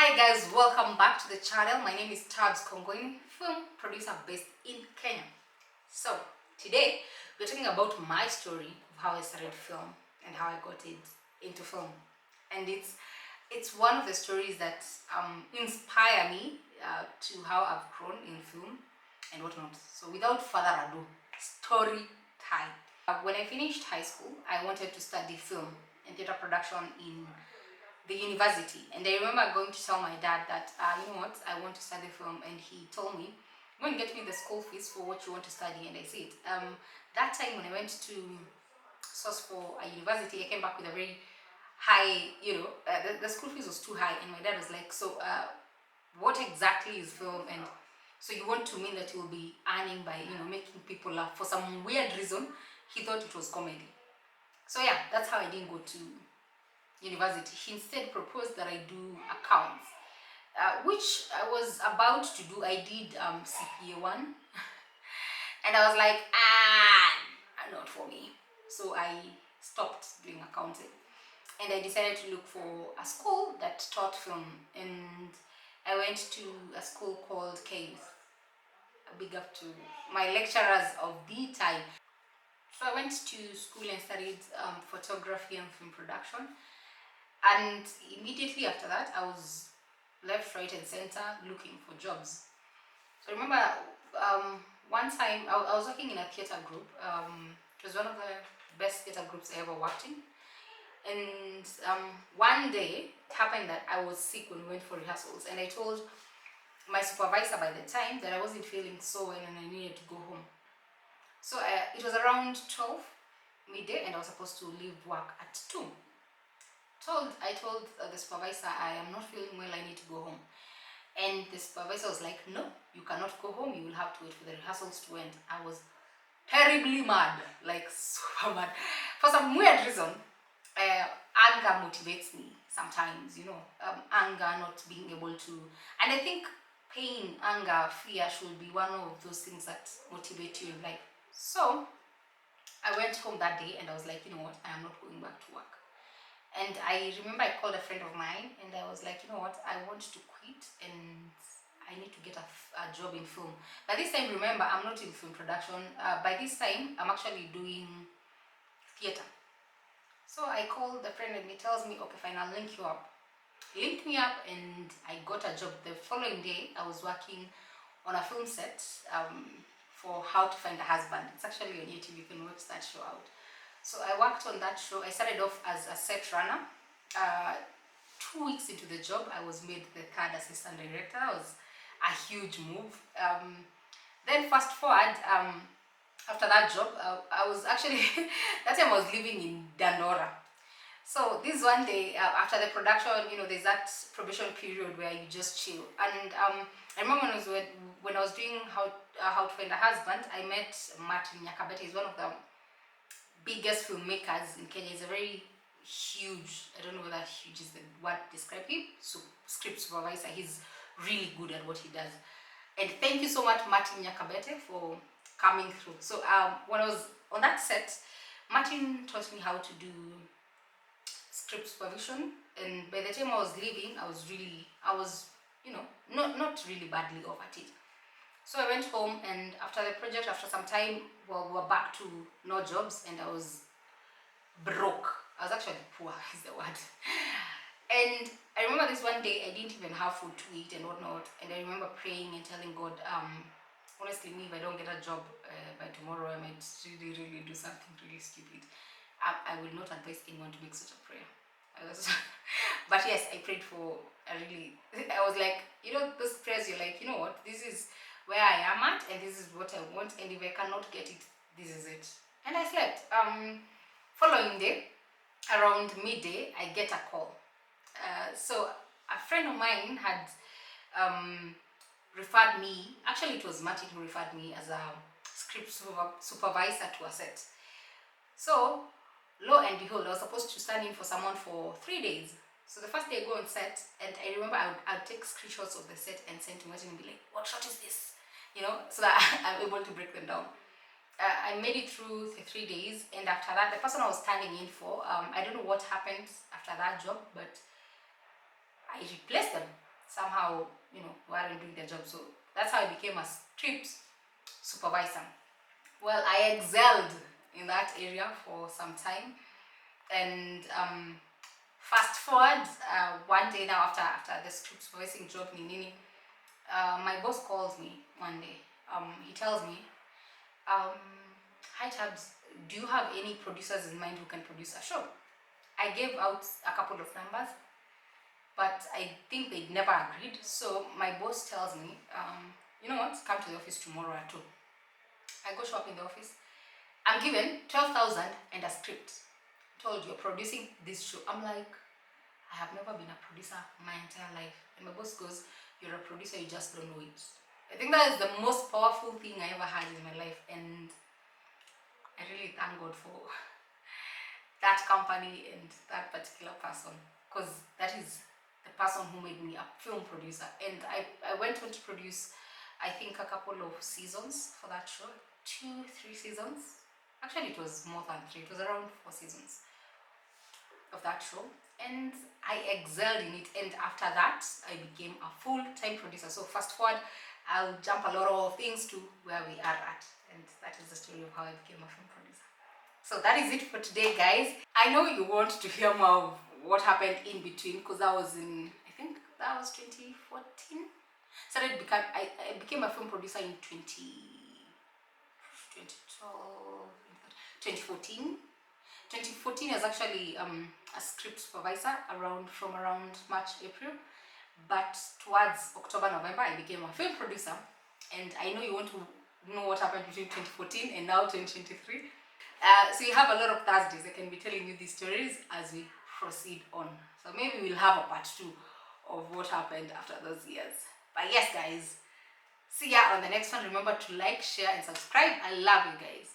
Hi guys, welcome back to the channel. My name is Tabs Kongoni, film producer based in Kenya. So today we're talking about my story of how I started film and how I got it into film. And it's one of the stories that inspire me to how I've grown in film and whatnot. So without further ado, story time. When I finished high school, I wanted to study film and theater production in the university, and I remember going to tell my dad that you know what, I want to study film, and he told me, go and get me the school fees for what you want to study. And I said, that time when I went to source for a university, I came back with a very high, the school fees was too high, and my dad was like, so what exactly is film? And so you want to mean that you will be earning by making people laugh? For some weird reason he thought it was comedy. So yeah, that's how I didn't go to university. He instead proposed that I do accounts, which I was about to do. I did CPA 1 and I was like, not for me. So I stopped doing accounting and I decided to look for a school that taught film, and I went to a school called Cave. A big up to my lecturers of the time. So I went to school and studied photography and film production. And immediately after that, I was left, right, and center looking for jobs. So I remember one time I was working in a theater group. It was one of the best theater groups I ever worked in. And one day it happened that I was sick when we went for rehearsals, and I told my supervisor by the time that I wasn't feeling so well and I needed to go home. So it was around 12 midday, and I was supposed to leave work at 2. I told the supervisor, I am not feeling well, I need to go home. And the supervisor was like, no, you cannot go home, you will have to wait for the rehearsals to end. I was terribly mad, like super mad. For some weird reason, anger motivates me sometimes, anger, not being able to, and I think pain, anger, fear should be one of those things that motivate you in life. So I went home that day and I was like, you know what, I am not going back to work. And I remember I called a friend of mine and I was like, you know what, I want to quit and I need to get a job in film. By this time, remember, I'm not in film production. By this time, I'm actually doing theater. So I called the friend and he tells me, okay, fine, I'll link you up. He linked me up and I got a job. The following day, I was working on a film set for How to Find a Husband. It's actually on YouTube, you can watch that show out. So I worked on that show. I started off as a set runner. 2 weeks into the job, I was made the third assistant director. That was a huge move. Then fast forward, after that job, I was actually, that time I was living in Dandora. So this one day, after the production, there's that probation period where you just chill. And I remember when I was doing How to Find a Husband, I met Martin Nyakabete. He's one of the biggest filmmakers in Kenya. Is a very huge, I don't know whether huge is the word to describe him, so script supervisor. He's really good at what he does. And thank you so much, Martin Nyakabete, for coming through. So when I was on that set, Martin taught me how to do script supervision, and by the time I was leaving, I was not really badly off at it. So I went home, and after the project, after some time, well, we were back to no jobs, and I was broke. I was actually poor, is the word. And I remember this one day, I didn't even have food to eat and whatnot. And I remember praying and telling God, honestly, if I don't get a job by tomorrow, I might really, really do something really stupid. I will not advise anyone to make such a prayer. But yes, I prayed for I was like, those prayers, you're like, you know what, this is where I am at, and this is what I want, and if I cannot get it, this is it. And I slept. Following day, around midday, I get a call. So a friend of mine had referred me, actually it was Martin who referred me as a script supervisor to a set. So lo and behold, I was supposed to stand in for someone for 3 days. So the first day I go on set, and I remember I'd take screenshots of the set and send to Martin and be like, what shot is this? So that I'm able to break them down. I made it through the 3 days, and after that, the person I was standing in for, I don't know what happened after that job, but I replaced them. somehow, weren't doing their job. So that's how I became a script supervisor. Well, I excelled in that area for some time, and fast forward one day now, after the script supervising job in Nini, my boss calls me one day. He tells me, "Hi Tabs, do you have any producers in mind who can produce a show?" I gave out a couple of numbers, but I think they'd never agreed. So my boss tells me, "You know what? Come to the office tomorrow at 2." I go show up in the office. I'm given 12,000 and a script. Told you're producing this show. I'm like, I have never been a producer my entire life. And my boss goes, "You're a producer, you just don't know it." I think that is the most powerful thing I ever had in my life. And I really thank God for that company and that particular person, because that is the person who made me a film producer. And I went on to produce, I think, a couple of seasons for that show. 2-3 seasons. Actually, it was more than 3. It was around 4 seasons of that show, and I excelled in it. And after that, I became a full-time producer. So fast forward, I'll jump a lot of things to where we are at, and that is the story of how I became a film producer. So that is it for today, guys. I know you want to hear more of what happened in between, because I think that was 2014. I became a film producer in 2014. 2014 is actually a script supervisor from around March, April. But towards October, November, I became a film producer. And I know you want to know what happened between 2014 and now 2023. So you have a lot of Thursdays. I can be telling you these stories as we proceed on. So maybe we'll have a part 2 of what happened after those years. But yes, guys, see ya on the next one. Remember to like, share, and subscribe. I love you guys.